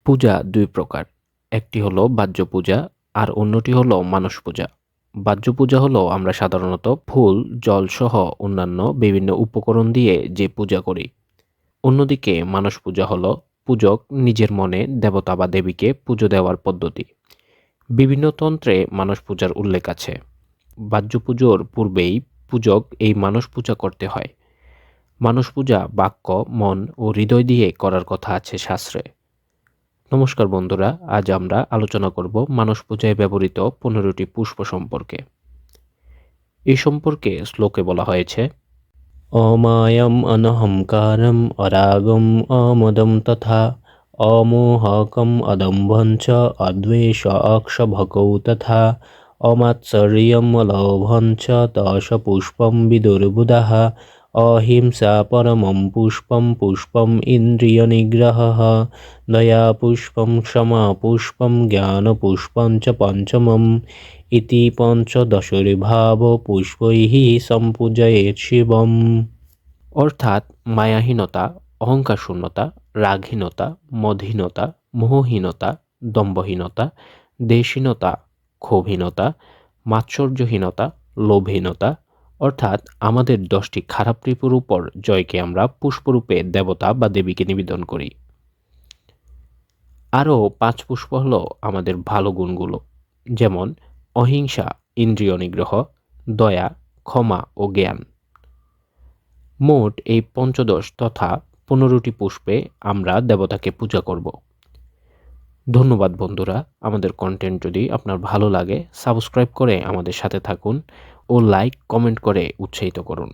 পূজা দুই প্রকার। একটি হলো বাহ্য পূজা আর অন্যটি হলো মানস পূজা। বাহ্য পূজা হলো আমরা সাধারণত ফুল, জল সহ অন্যান্য বিভিন্ন উপকরণ দিয়ে যে পূজা করি। অন্যদিকে মানস পূজা হলো পূজক নিজের মনে দেবতা বা দেবীকে পুজো দেওয়ার পদ্ধতি। বিভিন্ন তন্ত্রে মানস পূজার উল্লেখ আছে। বাহ্য পুজোর পূর্বেই পূজক এই মানস পূজা করতে হয়। মানস পূজা বাক্য, মন ও হৃদয় দিয়ে করার কথা আছে শাস্ত্রে। নমস্কার বন্ধুরা, আজ আমরা আলোচনা করব মানস পূজায় ব্যবহৃত 15টি পুষ্প সম্পর্কে। এই সম্পর্কে শ্লোকে বলা হয়েছে, অমায়ম অনহংকারম অরাগম অমদম তথা অমোহকম অদম্ভং চ অদ্বেষ অক্ষভকৌ তথা অমাৎসর্যম লোভং চ দশ পুষ্পম বিদুর্বুদাঃ অহিংসা পরমম পুষ্পম পুষ্পম ইন্দ্রিয় নিগ্রহঃ দয়া পুষ্পম ক্ষমা পুষ্পম জ্ঞান পুষ্পং চ পঞ্চমম ইতি পঞ্চদশরিভাব পুষ্পৈঃ সম্পূজয়েৎ শিবম। অর্থাৎ মায়াহীনতা, অহংকার শূন্যতা, রাগহীনতা, মদহীনতা, মোহহীনতা, দম্ভহীনতা, দেশহীনতা, ক্ষোভহীনতা, মাৎসর্যহীনতা, লোভহীনতা, অর্থাৎ আমাদের 10টি খারাপ রিপুর উপর জয়কে আমরা পুষ্পরূপে দেবতা বা দেবীকে নিবেদন করি। আরও 5 পুষ্প হলো আমাদের ভালো গুণগুলো, যেমন অহিংসা, ইন্দ্রিয় নিগ্রহ, দয়া, ক্ষমা ও জ্ঞান। মোট এই পঞ্চদশ তথা 15টি পুষ্পে আমরা দেবতাকে পূজা করব। ধন্যবাদ বন্ধুরা। আমাদের কন্টেন্ট যদি আপনার ভালো লাগে, সাবস্ক্রাইব করে আমাদের সাথে থাকুন ও লাইক কমেন্ট করে উৎসাহিত করুন।